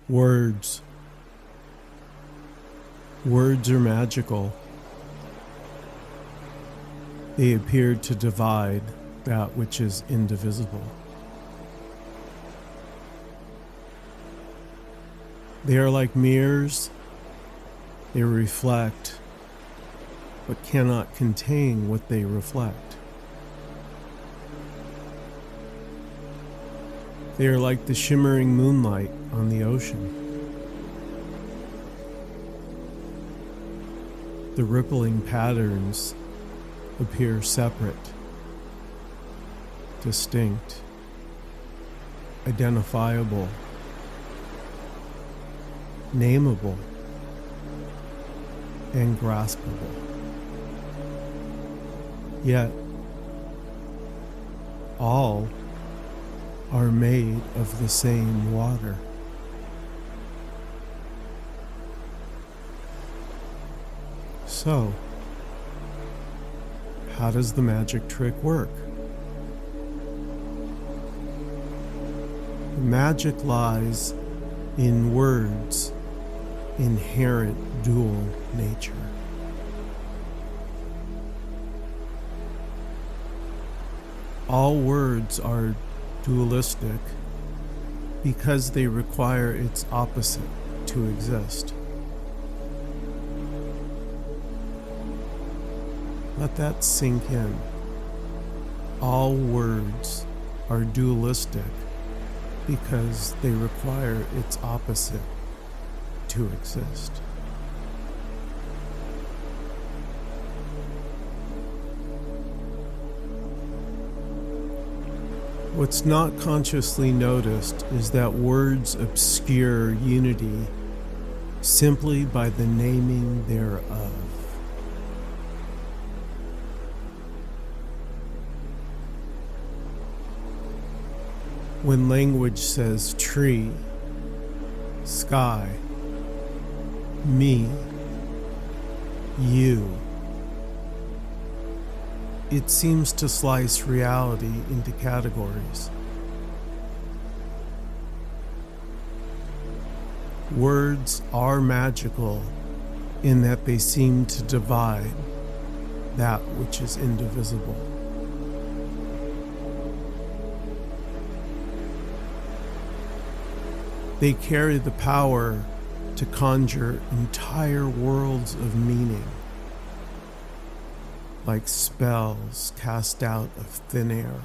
Words. Words are magical. They appear to divide that which is indivisible. They are like mirrors. They reflect, but cannot contain what they reflect. They are like the shimmering moonlight on the ocean. The rippling patterns appear separate, distinct, identifiable, nameable, and graspable. Yet, all are made of the same water. So, how does the magic trick work? The magic lies in words' inherent dual nature. All words are dualistic because they require its opposite to exist. Let that sink in. All words are dualistic because they require its opposite to exist. What's not consciously noticed is that words obscure unity simply by the naming thereof. When language says tree, sky, me, you, it seems to slice reality into categories. Words are magical in that they seem to divide that which is indivisible. They carry the power to conjure entire worlds of meaning, like spells cast out of thin air.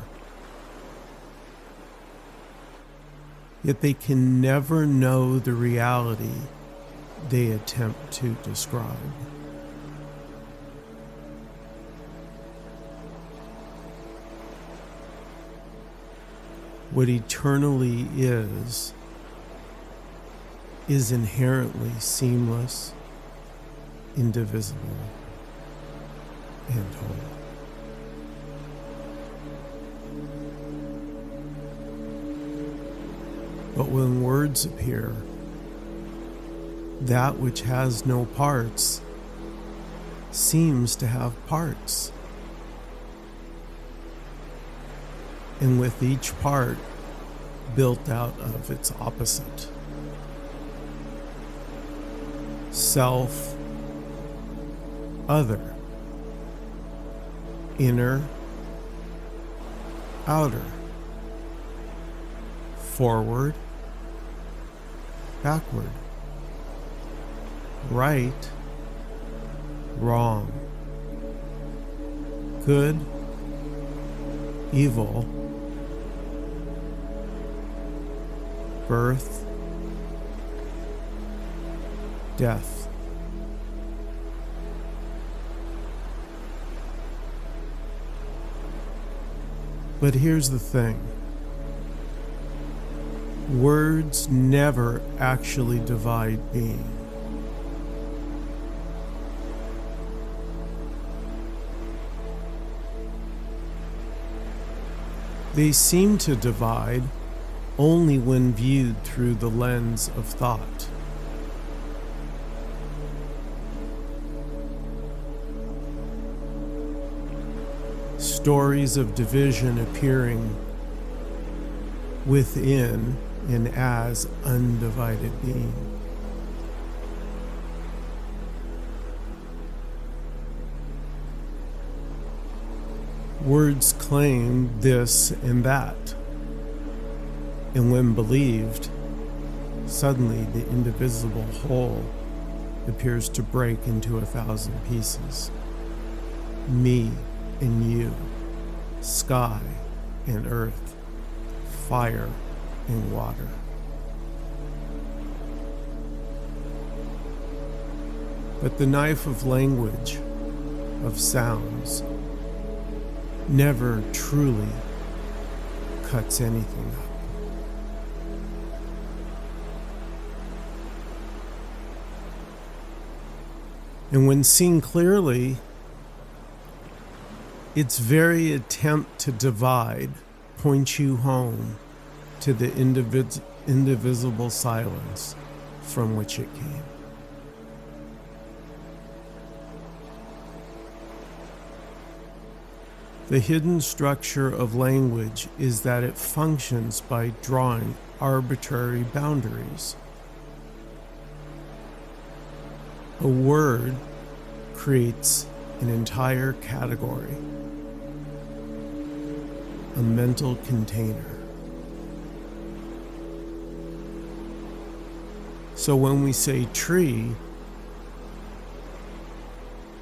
Yet they can never know the reality they attempt to describe. What eternally is inherently seamless, indivisible, and whole. But when words appear, that which has no parts seems to have parts. And with each part built out of its opposite. Self, other, inner, outer, forward, backward, right, wrong, good, evil, birth, death. But here's the thing. Words never actually divide being. They seem to divide only when viewed through the lens of thought. Stories of division appearing within and as undivided being. Words claim this and that, and when believed, suddenly the indivisible whole appears to break into 1,000 pieces. Me and you, sky and earth, fire and water. But the knife of language, of sounds, never truly cuts anything up. And when seen clearly, its very attempt to divide points you home to the indivisible silence from which it came. The hidden structure of language is that it functions by drawing arbitrary boundaries. A word creates an entire category, a mental container. So when we say tree,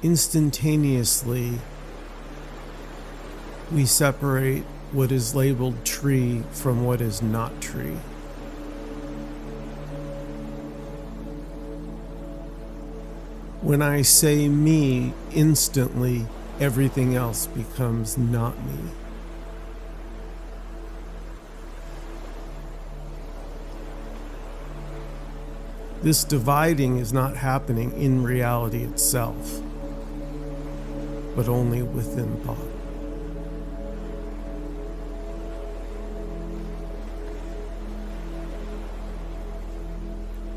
instantaneously we separate what is labeled tree from what is not tree. When I say me, instantly everything else becomes not me. This dividing is not happening in reality itself, but only within thought.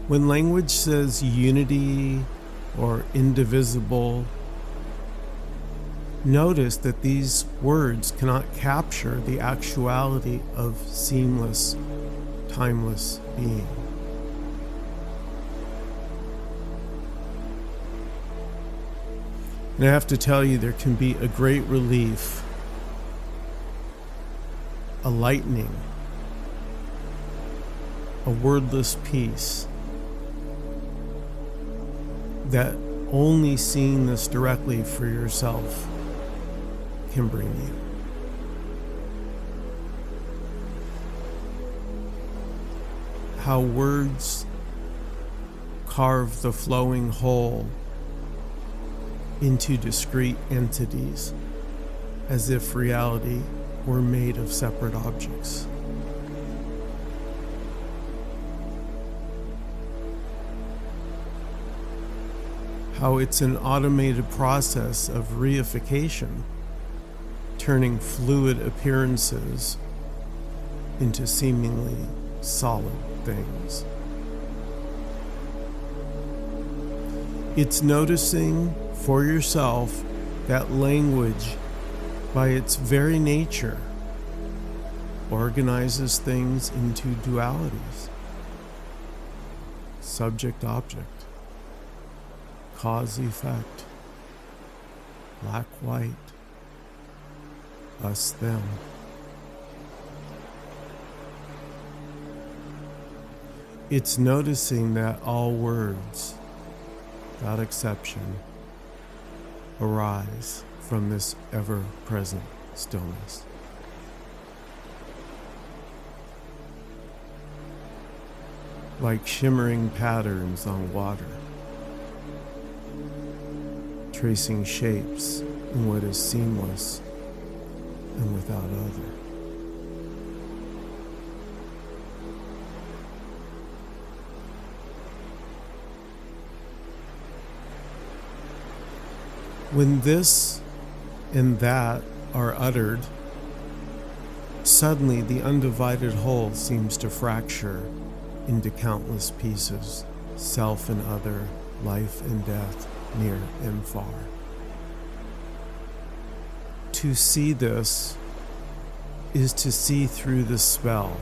When language says unity or indivisible, notice that these words cannot capture the actuality of seamless, timeless being. And I have to tell you, there can be a great relief, a lightening, a wordless peace that only seeing this directly for yourself can bring you. How words carve the flowing whole into discrete entities, as if reality were made of separate objects. How it's an automated process of reification, turning fluid appearances into seemingly solid things. It's noticing for yourself that language, by its very nature, organizes things into dualities. Subject-object. Cause-effect, black-white, us-them. It's noticing that all words, without exception, arise from this ever-present stillness. Like shimmering patterns on water, tracing shapes in what is seamless and without other. When this and that are uttered, suddenly the undivided whole seems to fracture into countless pieces, self and other, life and death, near and far. To see this is to see through the spell,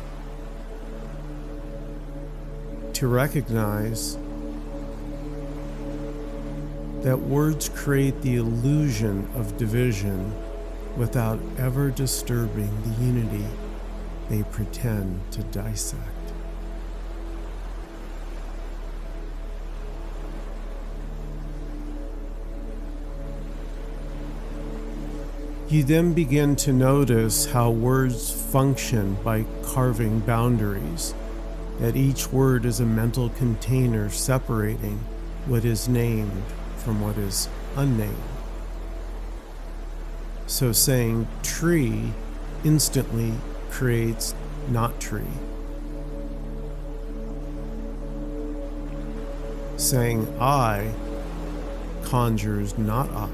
to recognize that words create the illusion of division without ever disturbing the unity they pretend to dissect. You then begin to notice how words function by carving boundaries, that each word is a mental container separating what is named from what is unnamed. So saying tree instantly creates not tree. Saying I conjures not I.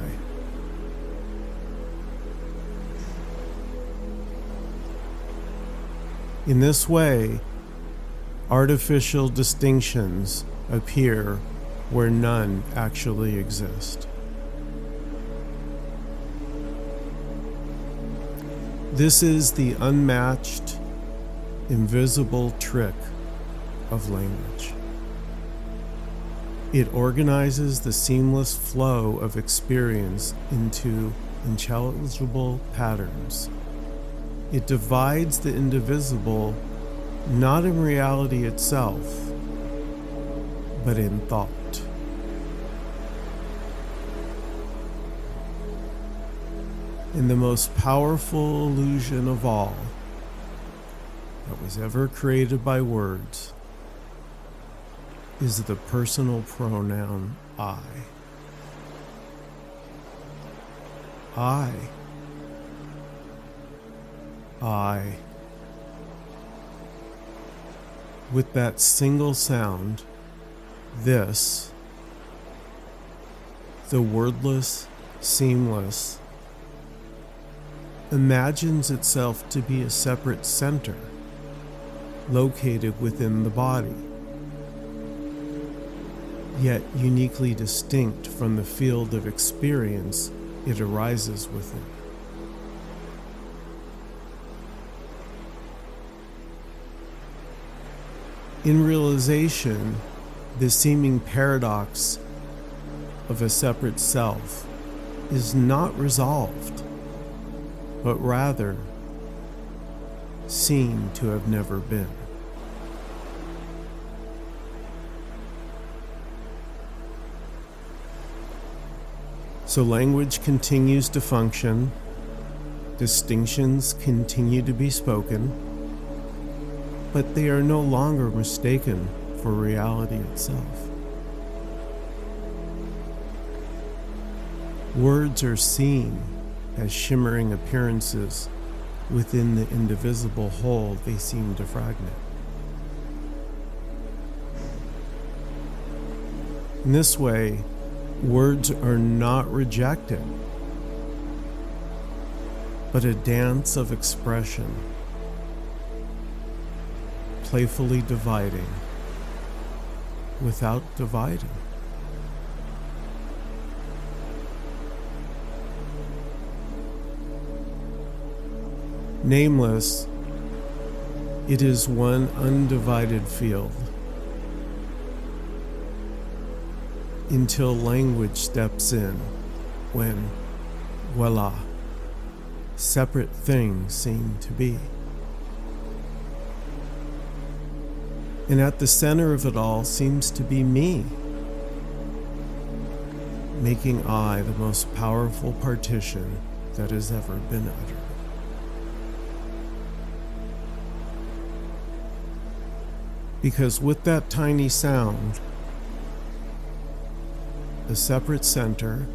In this way, artificial distinctions appear where none actually exist. This is the unmatched, invisible trick of language. It organizes the seamless flow of experience into intelligible patterns. It divides the indivisible not in reality itself, but in thought. And the most powerful illusion of all that was ever created by words is the personal pronoun I. I. With that single sound, this, the wordless, seamless, imagines itself to be a separate center located within the body, yet uniquely distinct from the field of experience it arises within. In realization, the seeming paradox of a separate self is not resolved, but rather seen to have never been. So language continues to function, distinctions continue to be spoken, but they are no longer mistaken for reality itself. Words are seen as shimmering appearances within the indivisible whole they seem to fragment. In this way, words are not rejected, but a dance of expression, playfully dividing without dividing. Nameless, it is one undivided field, until language steps in, when, voila, separate things seem to be. And at the center of it all seems to be me, making I the most powerful partition that has ever been uttered. Because with that tiny sound, the separate center,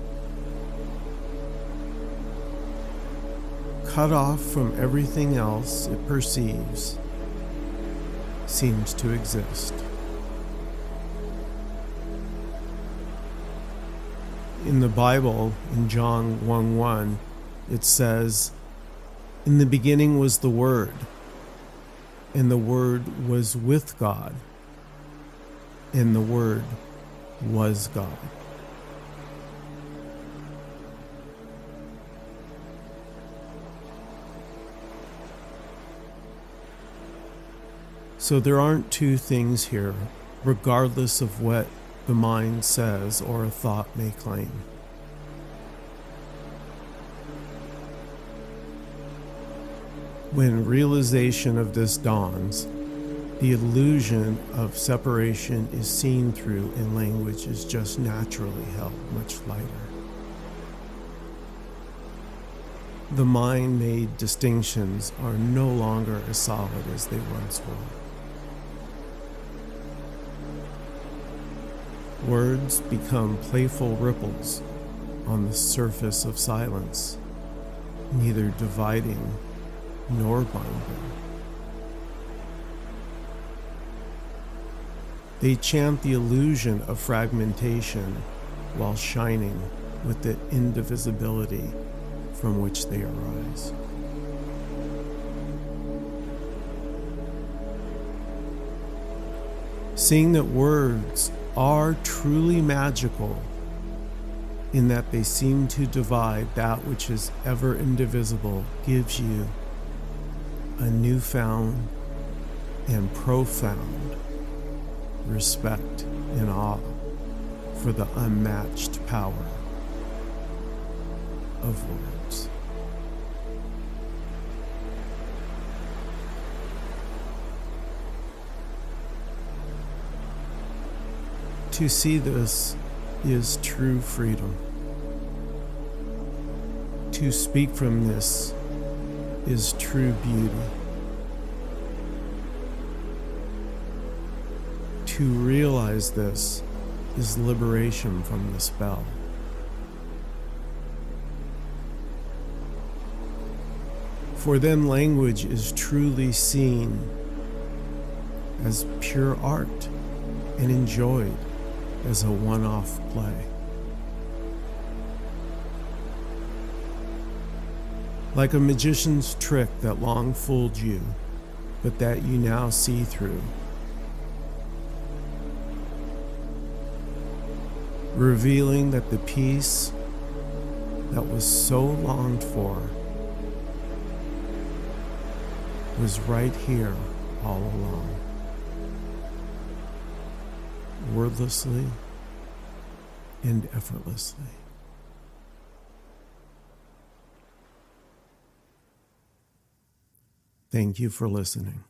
cut off from everything else it perceives, seems to exist. In the Bible, in John 1:1, it says, "In the beginning was the Word, and the Word was with God, and the Word was God." So there aren't two things here, regardless of what the mind says or a thought may claim. When realization of this dawns, the illusion of separation is seen through and language is just naturally held much lighter. The mind-made distinctions are no longer as solid as they once were. Words become playful ripples on the surface of silence, neither dividing nor binding. They chant the illusion of fragmentation while shining with the indivisibility from which they arise. Seeing that words are truly magical in that they seem to divide that which is ever indivisible gives you a newfound and profound respect and awe for the unmatched power of words. To see this is true freedom. To speak from this is true beauty. To realize this is liberation from the spell. For then language is truly seen as pure art and enjoyed as a one-off play. Like a magician's trick that long fooled you, but that you now see through. Revealing that the peace that was so longed for was right here all along, wordlessly and effortlessly. Thank you for listening.